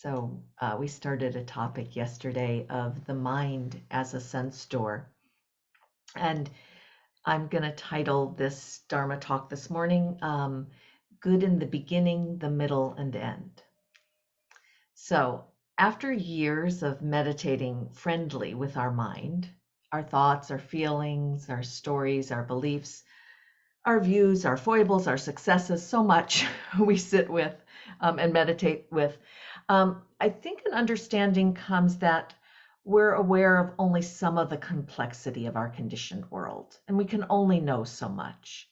We started a topic yesterday of the mind as a sense door. And I'm going to title this Dharma talk this morning, Good in the Beginning, the Middle, and End. So after years of meditating friendly with our mind, our thoughts, our feelings, our stories, our beliefs, our views, our foibles, our successes, so much we sit with and meditate with. I think an understanding comes that we're aware of only some of the complexity of our conditioned world, and we can only know so much.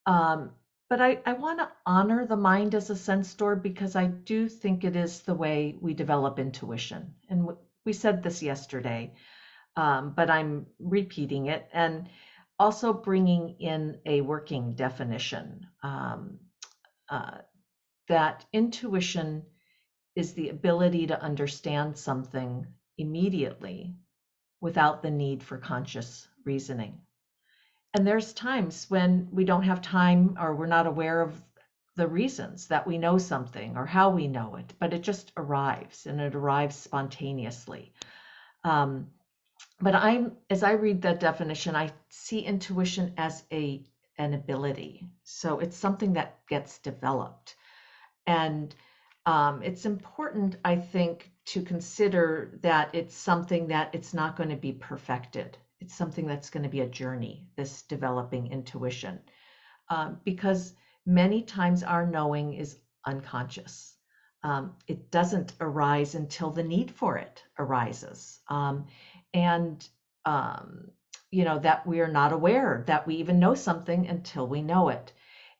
But I want to honor the mind as a sense door because I do think it is the way we develop intuition. And we said this yesterday, but I'm repeating it. And also bringing in a working definition that intuition is the ability to understand something immediately without the need for conscious reasoning. And there's times when we don't have time or we're not aware of the reasons that we know something or how we know it, but it just arrives and it arrives spontaneously. But as I read that definition, I see intuition as an ability. So it's something that gets developed. And it's important, I think, to consider that it's something that it's not going to be perfected. It's something that's going to be a journey, this developing intuition, because many times our knowing is unconscious. It doesn't arise until the need for it arises. And that we are not aware that we even know something until we know it.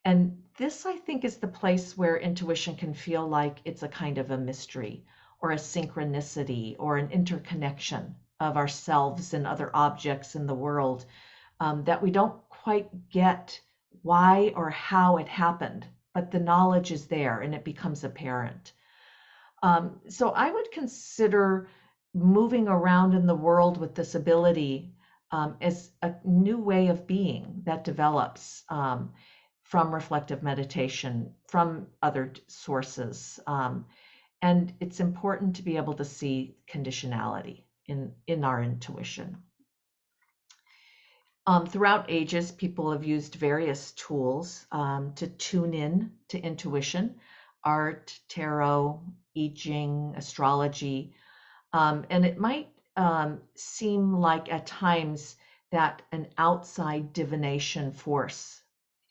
And this, I think, is the place where intuition can feel like it's a kind of a mystery or a synchronicity or an interconnection of ourselves and other objects in the world, that we don't quite get why or how it happened, but the knowledge is there and it becomes apparent. So I would consider moving around in the world with this ability as a new way of being that develops from reflective meditation, from other sources. And it's important to be able to see conditionality in our intuition. Throughout ages, people have used various tools to tune in to intuition: art, tarot, I Ching, astrology. And it might seem like at times that an outside divination force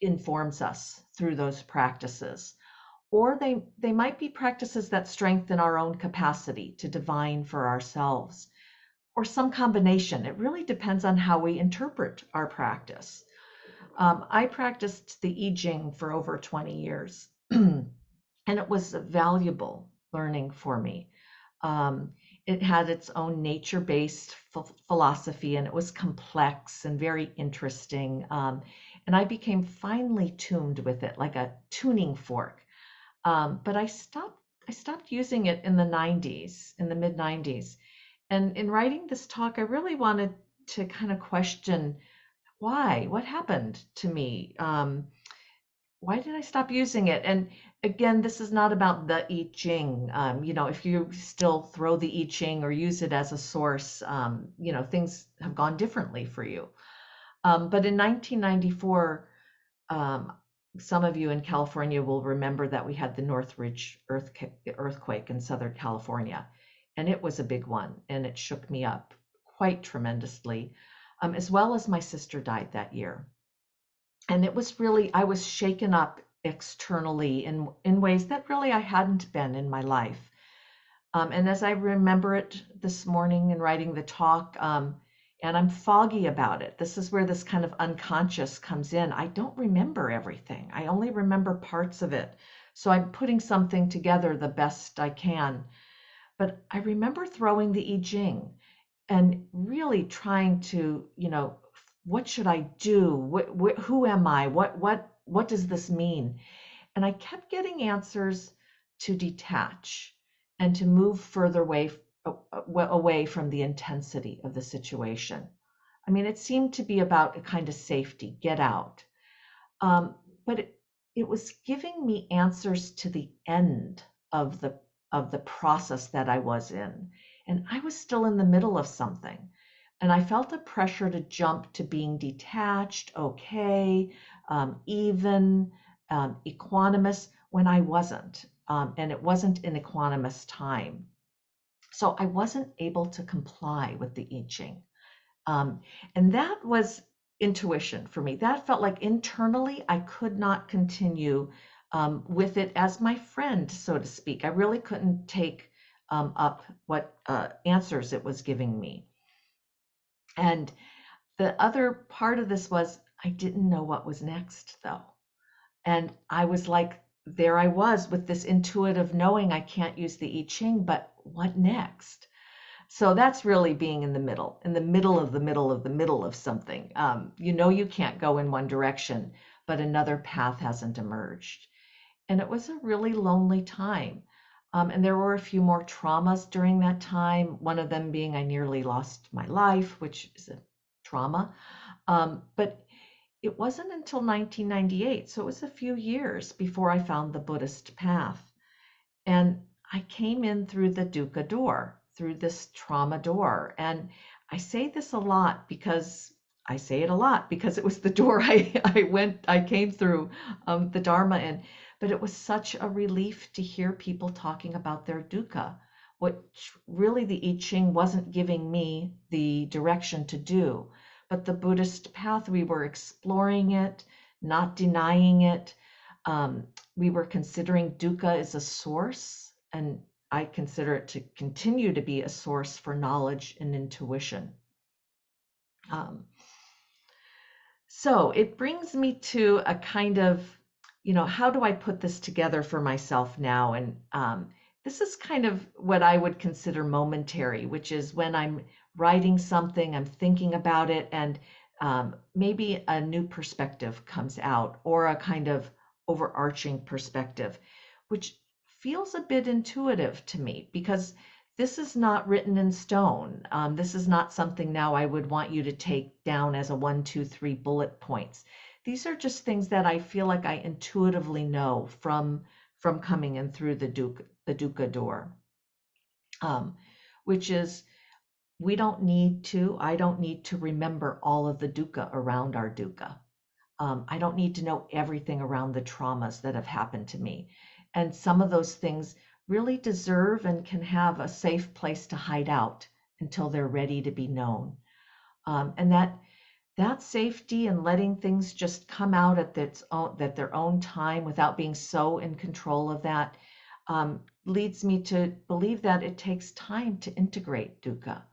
informs us through those practices. Or they might be practices that strengthen our own capacity to divine for ourselves, or some combination. It really depends on how we interpret our practice. I practiced the I Ching for over 20 years, and it was a valuable learning for me. It had its own nature-based philosophy, and it was complex and very interesting. And I became finely tuned with it, like a tuning fork. But I stopped using it in the mid 90s. And in writing this talk, I really wanted to kind of question what happened to me? Why did I stop using it? And again, this is not about the I Ching. If you still throw the I Ching or use it as a source, things have gone differently for you. But in 1994, some of you in California will remember that we had the Northridge earthquake in Southern California, and it was a big one, and it shook me up quite tremendously, as well as my sister died that year. And it was really, I was shaken up externally in ways that really I hadn't been in my life. And as I remember it this morning in writing the talk, and I'm foggy about it. This is where this kind of unconscious comes in. I don't remember everything. I only remember parts of it. So I'm putting something together the best I can. But I remember throwing the I Ching and really trying to, what should I do? Who am I? What does this mean? And I kept getting answers to detach and to move further away from the intensity of the situation. I mean, it seemed to be about a kind of safety, get out. But it was giving me answers to the end of of the process that I was in. And I was still in the middle of something. And I felt a pressure to jump to being detached, okay, even, equanimous when I wasn't. And it wasn't an equanimous time. So I wasn't able to comply with the I Ching. And that was intuition for me. That felt like internally I could not continue with it as my friend, so to speak. I really couldn't take up what answers it was giving me. And the other part of this was I didn't know what was next, though. And I was like, there I was with this intuitive knowing I can't use the I Ching, but what next? So that's really being in the middle of the middle of the middle of something. You can't go in one direction, but another path hasn't emerged. And it was a really lonely time. And there were a few more traumas during that time, one of them being I nearly lost my life, which is a trauma. But it wasn't until 1998, so it was a few years before I found the Buddhist path. And I came in through the dukkha door, through this trauma door. And I say this a lot because I say it a lot because it was the door I came through the Dharma in. But it was such a relief to hear people talking about their dukkha, which really the I Ching wasn't giving me the direction to do. But the Buddhist path, we were exploring it, not denying it. We were considering dukkha as a source, and I consider it to continue to be a source for knowledge and intuition. So it brings me to a kind of, how do I put this together for myself now? And this is kind of what I would consider momentary, which is when I'm writing something, I'm thinking about it, and maybe a new perspective comes out, or a kind of overarching perspective, which feels a bit intuitive to me because this is not written in stone. This is not something now I would want you to take down as a 1, 2, 3 bullet points. These are just things that I feel like I intuitively know from coming in through the dukkha door, which is I don't need to remember all of the dukkha around our dukkha. I don't need to know everything around the traumas that have happened to me. And some of those things really deserve and can have a safe place to hide out until they're ready to be known. And that safety and letting things just come out at their own time without being so in control of that leads me to believe that it takes time to integrate dukkha,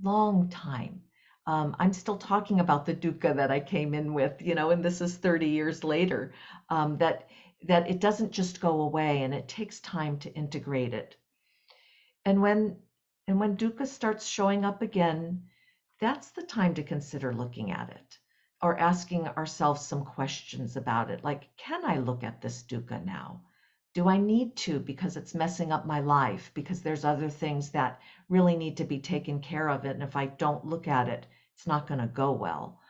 long time. I'm still talking about the dukkha that I came in with, and this is 30 years later, that it doesn't just go away, and it takes time to integrate it. And when dukkha starts showing up again, that's the time to consider looking at it or asking ourselves some questions about it, like, can I look at this dukkha now? Do I need to because it's messing up my life, because there's other things that really need to be taken care of it, and if I don't look at it, it's not going to go well.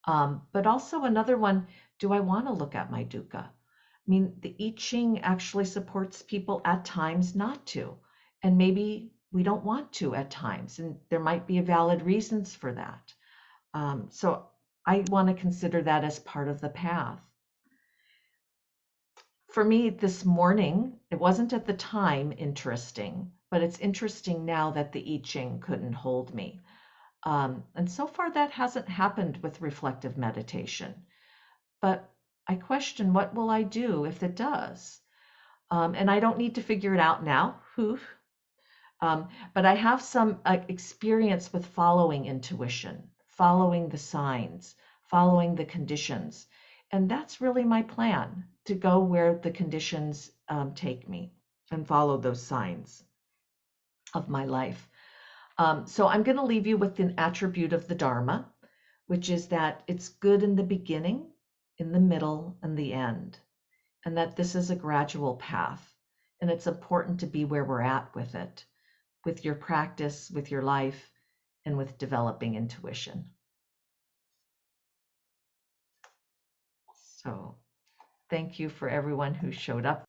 But also another one, do I want to look at my dukkha? I mean, the I Ching actually supports people at times not to, and maybe we don't want to at times, and there might be valid reasons for that. So I want to consider that as part of the path. For me this morning, it wasn't at the time interesting, but it's interesting now that the I Ching couldn't hold me. And so far that hasn't happened with reflective meditation. But I question, what will I do if it does? And I don't need to figure it out now. But I have some experience with following intuition, following the signs, following the conditions. And that's really my plan, to go where the conditions take me and follow those signs of my life. So I'm going to leave you with an attribute of the Dharma, which is that it's good in the beginning, in the middle, and the end, and that this is a gradual path. And it's important to be where we're at with it, with your practice, with your life, and with developing intuition. So thank you for everyone who showed up